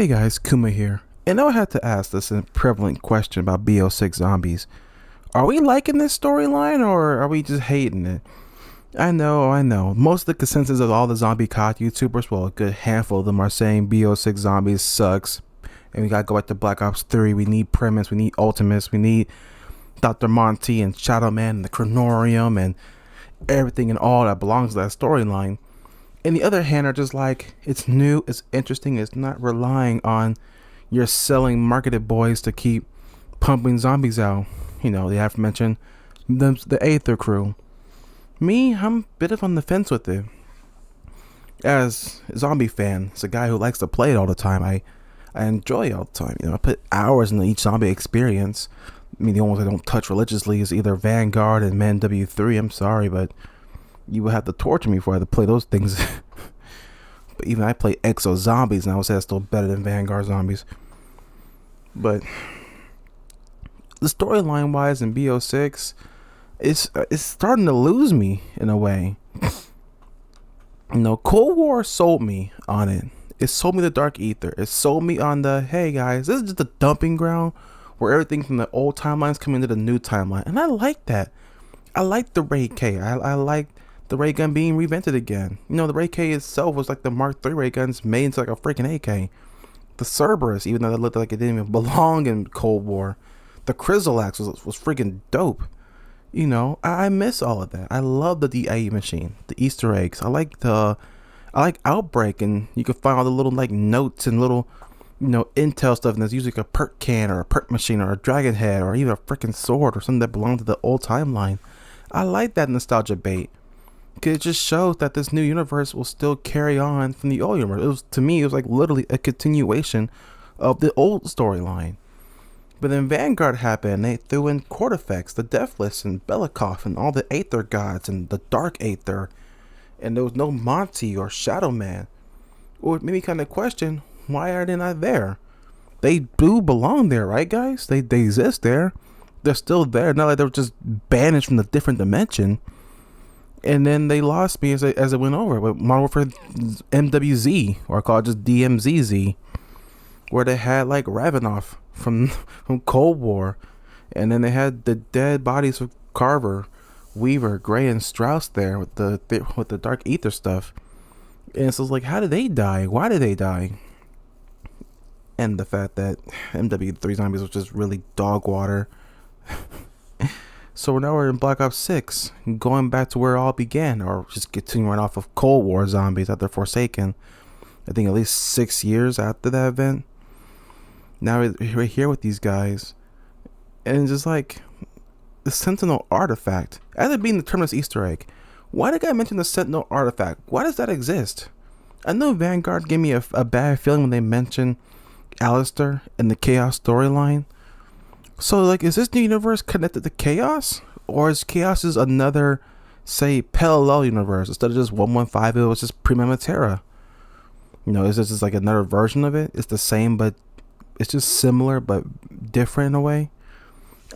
Hey guys, Kuma here. And I had to ask this prevalent question about B06 zombies. Are we liking this storyline or are we just hating it? I know. Most of the consensus of all the zombie COD YouTubers, well, a good handful of them are saying B06 zombies sucks. And we gotta go back to Black Ops 3. We need Primus, we need Ultimus, we need Dr. Monty and Shadow Man and the Chronorium and everything and all that belongs to that storyline. And the other hand are just like, it's new, it's interesting, it's not relying on your selling marketed boys to keep pumping zombies out. You know, the aforementioned the Aether crew. Me, I'm a bit of on the fence with it. As a zombie fan, as a guy who likes to play it all the time, I enjoy it all the time. You know, I put hours into each zombie experience. I mean, the only ones I don't touch religiously is either Vanguard and Man W3. I'm sorry, but you would have to torture me before I had to play those things. But even I play Exo Zombies, and I would say that's still better than Vanguard Zombies. But the storyline wise in B06, it's starting to lose me in a way. You know, Cold War sold me on it. It sold me the Dark Ether. It sold me on the, hey guys, this is just a dumping ground where everything from the old timelines come into the new timeline. And I like that. I like the Ray K. I like the ray gun being reinvented again. You know, the Ray K itself was like the Mark III ray guns made into like a freaking AK. The Cerberus, even though it looked like it didn't even belong in Cold War. The Chrysalax was freaking dope. You know, I miss all of that. I love the DIE machine, the Easter eggs. I like Outbreak, and you can find all the little like notes and little, you know, intel stuff. And there's usually like a perk can or a perk machine or a dragon head or even a freaking sword or something that belonged to the old timeline. I like that nostalgia bait. Cause it just shows that this new universe will still carry on from the old universe. It was, to me, it was like literally a continuation of the old storyline. But then Vanguard happened, they threw in Cortifex, the Deathless, and Belikov, and all the Aether gods, and the Dark Aether. And there was no Monty or Shadow Man. Or maybe kind of question, why are they not there? They do belong there, right guys? They exist there. They're still there, not like they were just banished from the different dimension. And then they lost me as it went over with Modern Warfare MWZ, or called just DMZZ, where they had like Ravenoff from Cold War, and then they had the dead bodies of Carver, Weaver, Gray, and Strauss there with the Dark Ether stuff. And so it's like, how did they die? Why did they die? And the fact that MW3 Zombies was just really dog water. So now we're in Black Ops 6, going back to where it all began, or just continuing off of Cold War Zombies after Forsaken. I think at least 6 years after that event. Now we're here with these guys, and it's just like the Sentinel artifact. As it being the terminus Easter egg, why did I mention the Sentinel artifact? Why does that exist? I know Vanguard gave me a bad feeling when they mentioned Alistair and the Chaos storyline. So, like, is this new universe connected to Chaos? Or is Chaos is another, say, parallel universe? Instead of just 115, it was just Prima Matera. You know, is this just like another version of it? It's the same, but it's just similar, but different in a way.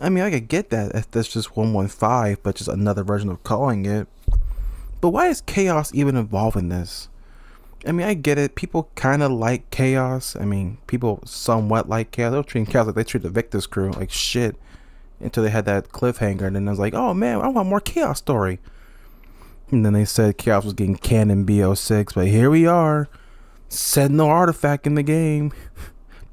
I mean, I could get that if that's just 115, but just another version of calling it. But why is Chaos even involved in this? I mean, I get it. People kind of like Chaos. I mean, people somewhat like Chaos. They'll treat Chaos like they treat the Victus crew like shit until they had that cliffhanger. And then I was like, oh man, I want more Chaos story. And then they said Chaos was getting canned in B06. But here we are. Sentinel artifact in the game.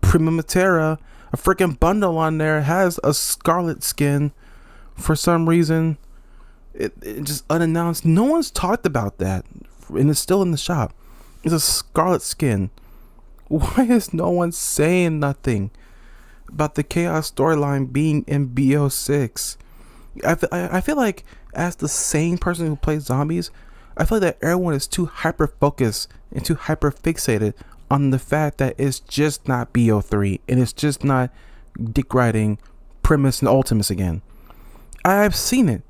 Prima Matera. A freaking bundle on there has a scarlet skin. For some reason, it just unannounced. No one's talked about that. And it's still in the shop. It's a scarlet skin. Why is no one saying nothing about the Chaos storyline being in B06? I feel like, as the same person who plays zombies, I feel like that everyone is too hyper focused and too hyper fixated on the fact that it's just not B03 and it's just not Dick writing Primus and Ultimus again. I've seen it.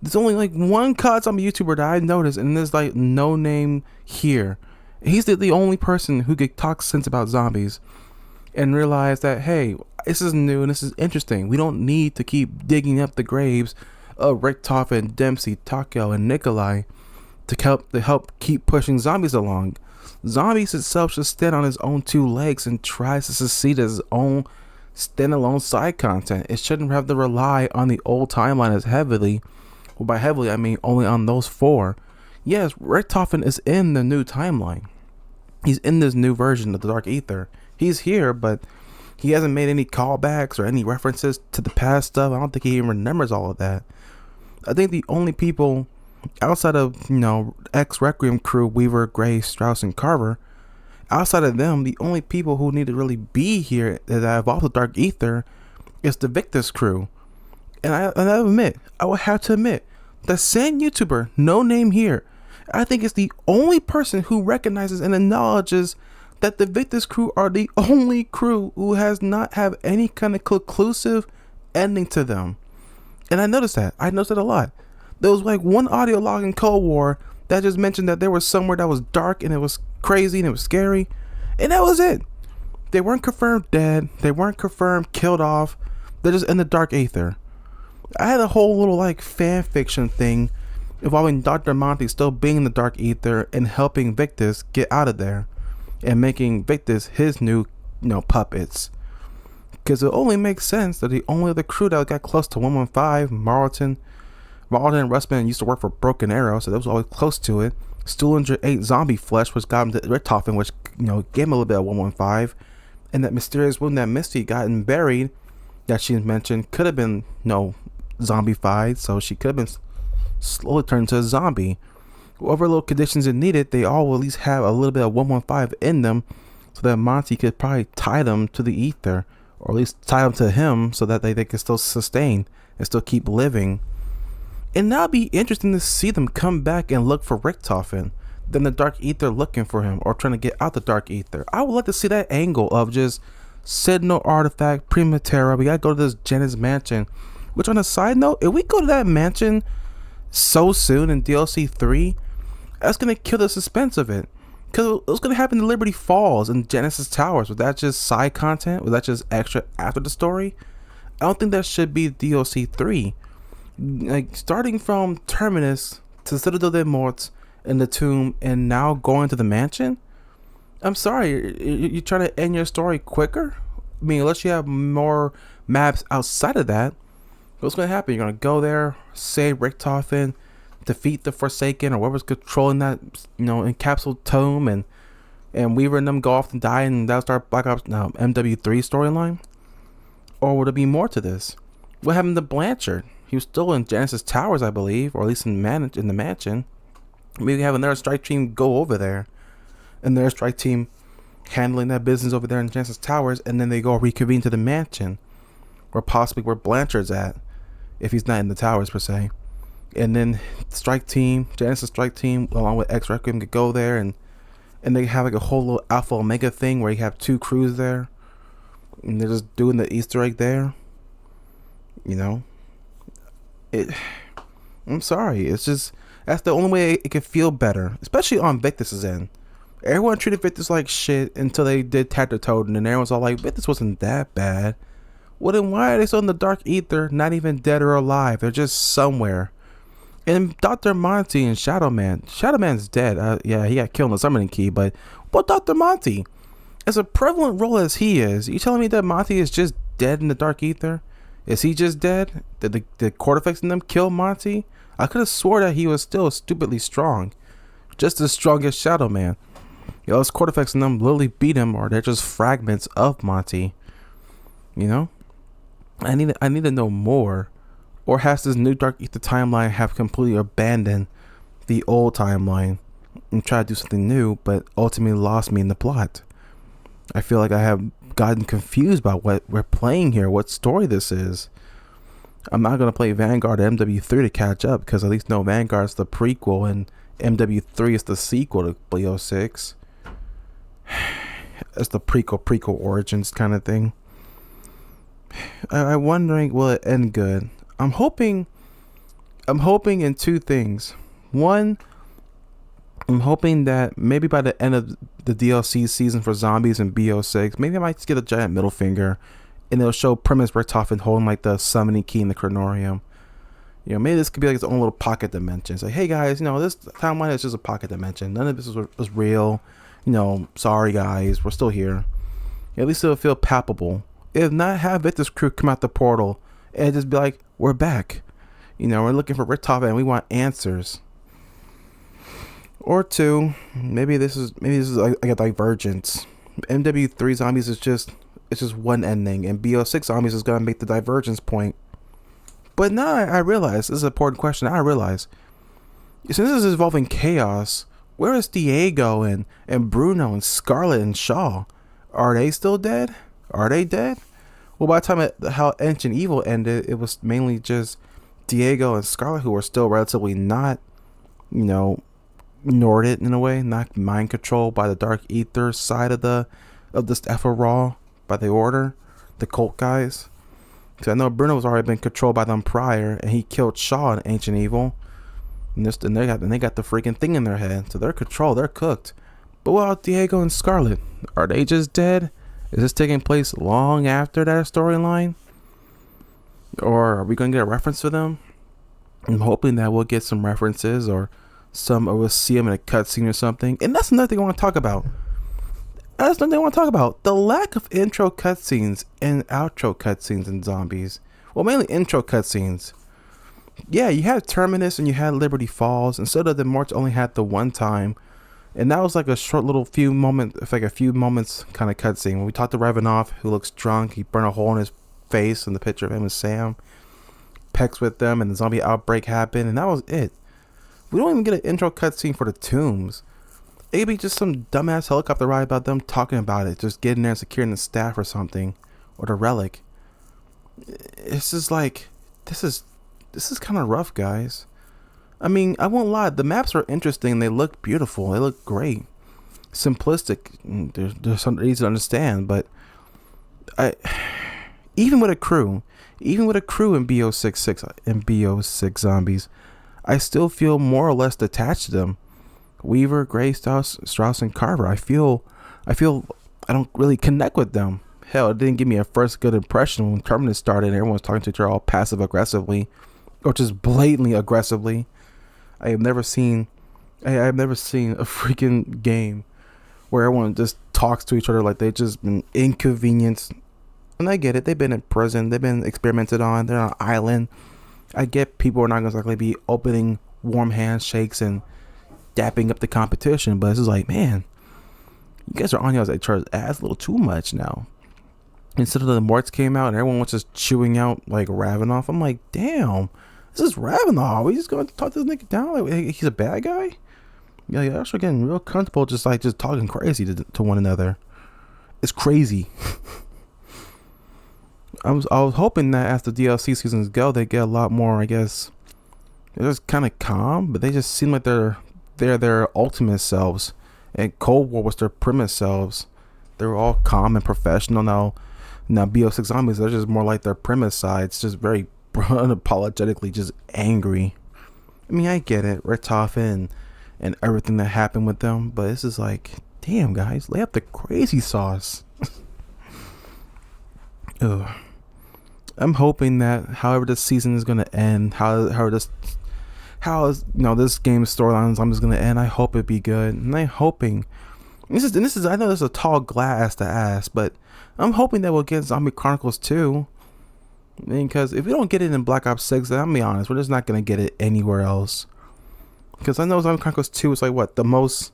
There's only like one COD zombie YouTuber that I've noticed, and there's like no name here. He's the only person who could talk sense about zombies and realize that, hey, this is new and this is interesting. We don't need to keep digging up the graves of Richtofen, Dempsey, Takeo, and Nikolai to help keep pushing zombies along. Zombies itself should stand on its own two legs and tries to succeed as its own standalone side content. It shouldn't have to rely on the old timeline as heavily. Well, by heavily, I mean only on those four. Yes, Richtofen is in the new timeline. He's in this new version of the Dark Ether. He's here, but he hasn't made any callbacks or any references to the past stuff. I don't think he even remembers all of that. I think the only people outside of, ex Requiem crew, Weaver, Gray, Strauss, and Carver, outside of them, the only people who need to really be here that evolved the Dark Ether is the Victus crew. And I will have to admit, the same YouTuber, no name here, I think is the only person who recognizes and acknowledges that the Victus crew are the only crew who has not have any kind of conclusive ending to them. And I noticed that a lot. There was like one audio log in Cold War that just mentioned that there was somewhere that was dark and it was crazy and it was scary. And that was it. They weren't confirmed dead. They weren't confirmed killed off. They're just in the Dark Aether. I had a whole little like fan fiction thing involving Dr. Monty still being in the Dark Aether and helping Victus get out of there and making Victus his new, puppets. Because it only makes sense that the only other crew that got close to 115, Marlton and Rustman used to work for Broken Arrow, so that was always close to it. Stuhlinger ate zombie flesh, which got him to Richtofen, which, gave him a little bit of 115. And that mysterious wound that Misty got and buried, that she mentioned, could have been, zombified, so she could have been slowly turned into a zombie. Whatever little conditions it needed, they all will at least have a little bit of 115 in them, so that Monty could probably tie them to the ether, or at least tie them to him, so that they could still sustain and still keep living. And that'll be interesting to see them come back and look for Richtofen, then the Dark Ether looking for him, or trying to get out the Dark Ether. I would like to see that angle of just Sentinel Artifact, Prima Terra. We gotta go to this Janice mansion. Which, on a side note, if we go to that mansion so soon in DLC 3, that's gonna kill the suspense of it. Because what's gonna happen to Liberty Falls and Genesis Towers? Was that just side content? Was that just extra after the story? I don't think that should be DLC 3. Like, starting from Terminus to Citadel des Morts and the Tomb, and now going to the mansion? I'm sorry, you're trying to end your story quicker? I mean, unless you have more maps outside of that, what's going to happen? You're going to go there, save Richtofen, defeat the Forsaken, or whoever's controlling that, encapsulated tome, and Weaver and them go off and die, and that'll start Black Ops MW3 storyline? Or would there be more to this? What happened to Blanchard? He was still in Genesis Towers, I believe, or at least in the mansion. Maybe have another strike team go over there, and their strike team handling that business over there in Genesis Towers, and then they go reconvene to the mansion, or possibly where Blanchard's at, if he's not in the towers per se. And then Genesis strike team, along with X Requiem, could go there, and they have like a whole little Alpha Omega thing where you have two crews there, and they're just doing the Easter egg there. I'm sorry, it's just, that's the only way it could feel better, especially on Victus's end. Everyone treated Victus like shit until they did Tactitoad, and then everyone's all like, Victus wasn't that bad. Well, then why are they still in the Dark Ether, not even dead or alive? They're just somewhere. And Dr. Monty and Shadowman's dead. Yeah, he got killed in the summoning key, but Dr. Monty, as a prevalent role as he is, you telling me that Monty is just dead in the Dark Ether? Is he just dead? Did the Cortifex in them kill Monty? I could have swore that he was still stupidly strong, just as strong as Shadowman. Those Cortifex in them literally beat him, or they're just fragments of Monty. I need to know more. Or has this new Dark Ether timeline have completely abandoned the old timeline and tried to do something new, but ultimately lost me in the plot? I feel like I have gotten confused about what we're playing here, what story this is. I'm not going to play Vanguard or MW3 to catch up, because at least no, Vanguard's the prequel and MW3 is the sequel to B06. It's the prequel origins kind of thing. I'm wondering, will it end good? I'm hoping in two things. One, I'm hoping that maybe by the end of the DLC season for zombies and B06, maybe I might just get a giant middle finger, and it'll show Primus Richtofen holding like the summoning key in the Chronorium. Maybe this could be like its own little pocket dimension. It's like, hey guys, this timeline is just a pocket dimension. None of this was real. Sorry guys, we're still here. At least it'll feel palpable. If not, have Victor's crew come out the portal and just be like, we're back. We're looking for Ritov and we want answers. Or two, maybe this is like a divergence. MW3 zombies is just one ending, and B06 zombies is gonna make the divergence point. But now I realize this is an important question. I realize since this is involving chaos, where is Diego and Bruno and Scarlet and Shaw? Are they still dead? Are they dead? Well, by the time how Ancient Evil ended, it was mainly just Diego and Scarlet who were still relatively not, Norded in a way, not mind controlled by the Dark Ether side of this Raw by the Order, the cult guys. Because I know Bruno's already been controlled by them prior, and he killed Shaw in Ancient Evil. And they got the freaking thing in their head, so they're controlled, they're cooked. But what about Diego and Scarlet? Are they just dead? Is this taking place long after that storyline? Or are we gonna get a reference to them? I'm hoping that we'll get some references, or we'll see them in a cutscene or something. And that's another thing I want to talk about. The lack of intro cutscenes and outro cutscenes in zombies. Well, mainly intro cutscenes. Yeah, you had Terminus and you had Liberty Falls. Instead of the March only had the one time. And that was like a short little few moments kind of cutscene. When we talked to Revanov, who looks drunk, he burned a hole in his face in the picture of him and Sam. Pex with them, and the zombie outbreak happened, and that was it. We don't even get an intro cutscene for the tombs. It could be just some dumbass helicopter ride about them talking about it, just getting there and securing the staff or something, or the relic. It's just like, this is kind of rough, guys. I mean, I won't lie, the maps are interesting, they look beautiful, they look great. Simplistic, there's something easy to understand, but even with a crew in B06 zombies, I still feel more or less detached to them. Weaver, Gray, Strauss, and Carver. I feel I don't really connect with them. Hell, it didn't give me a first good impression when Terminus started and everyone was talking to each other all passive aggressively, or just blatantly aggressively. I've never seen a freaking game where everyone just talks to each other like they've just been inconvenienced. And I get it, they've been in prison, they've been experimented on, they're on an island. I get people are not going to likely be opening warm handshakes and dapping up the competition, but it's just like, man, you guys are on each other's ass a little too much now. Instead of the Morts came out and everyone was just chewing out like Ravenoff, I'm like, damn, this is Ravenoff. We just going to talk this nigga down like he's a bad guy? Yeah, you're actually getting real comfortable just talking crazy to one another. It's crazy. I was hoping that as the DLC seasons go, they get a lot more, I guess, they're just kind of calm, but they just seem like they're their ultimate selves. And Cold War was their primitive selves. They were all calm and professional. Now B06 zombies, they're just more like their primitive sides, just very unapologetically just angry. I mean, I get it, Richtofen and everything that happened with them, but this is like, damn guys, lay up the crazy sauce. Ugh. I'm hoping that however this season is gonna end, how this game's storyline is gonna end, I hope it be good. And I'm hoping this is I know this is a tall glass to ask, but I'm hoping that we'll get Zombie Chronicles 2. Because if we don't get it in Black Ops 6, then I'll be honest, we're just not gonna get it anywhere else. Because I know Zombie Chronicles 2 is like what the most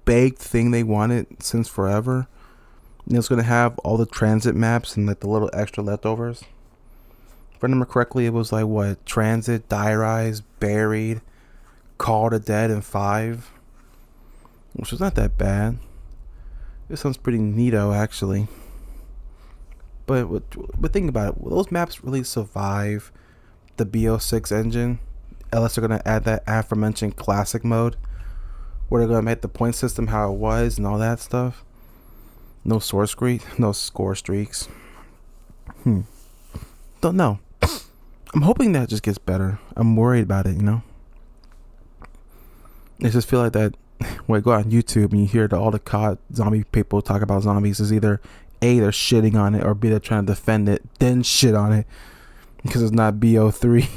baked thing they wanted since forever. And it's gonna have all the transit maps and like the little extra leftovers. If I remember correctly, it was like what, Transit, Die Rise, Buried, Call to Dead, and 5, which was not that bad. It sounds pretty neato actually. But think about it, will those maps really survive the B06 engine? Unless they're gonna add that aforementioned classic mode, where they're gonna make the point system how it was and all that stuff. No score streaks. Don't know. I'm hoping that just gets better. I'm worried about it, I just feel like that when I go on YouTube and you hear all the COD zombie people talk about zombies, is either A, they're shitting on it, or B, they're trying to defend it, then shit on it because it's not BO3.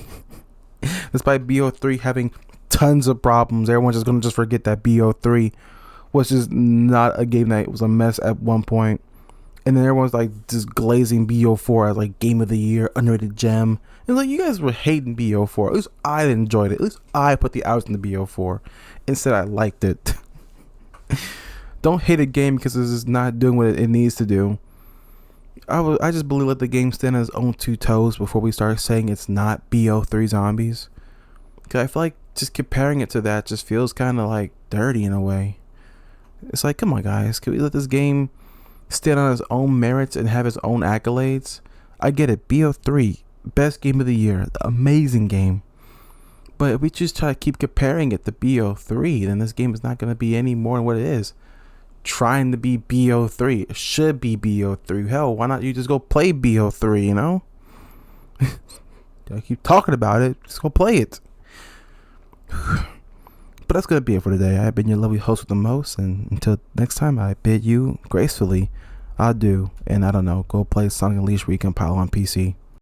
Despite BO3 having tons of problems, everyone's just gonna forget that BO3 was just not a game that was a mess at one point. And then everyone's like just glazing B04 as like game of the year, underrated gem. And like, you guys were hating B04. At least I enjoyed it. At least I put the hours in the B04. Instead, I liked it. Don't hate a game because it's just not doing what it needs to do. I just believe let the game stand on its own two toes before we start saying it's not B03 zombies. Because I feel like just comparing it to that just feels kind of like dirty in a way. It's like, come on, guys. Can we let this game stand on its own merits and have its own accolades? I get it. B03, best game of the year. Amazing game. But if we just try to keep comparing it to B03, then this game is not going to be any more than what it is. Trying to be B03. It should be B03. Hell, why not you just go play B03, you know? I keep talking about it. Just go play it. But that's going to be it for today. I've been your lovely host with the most. And until next time, I bid you gracefully adieu. And I don't know, go play Sonic Unleashed Recompile on PC.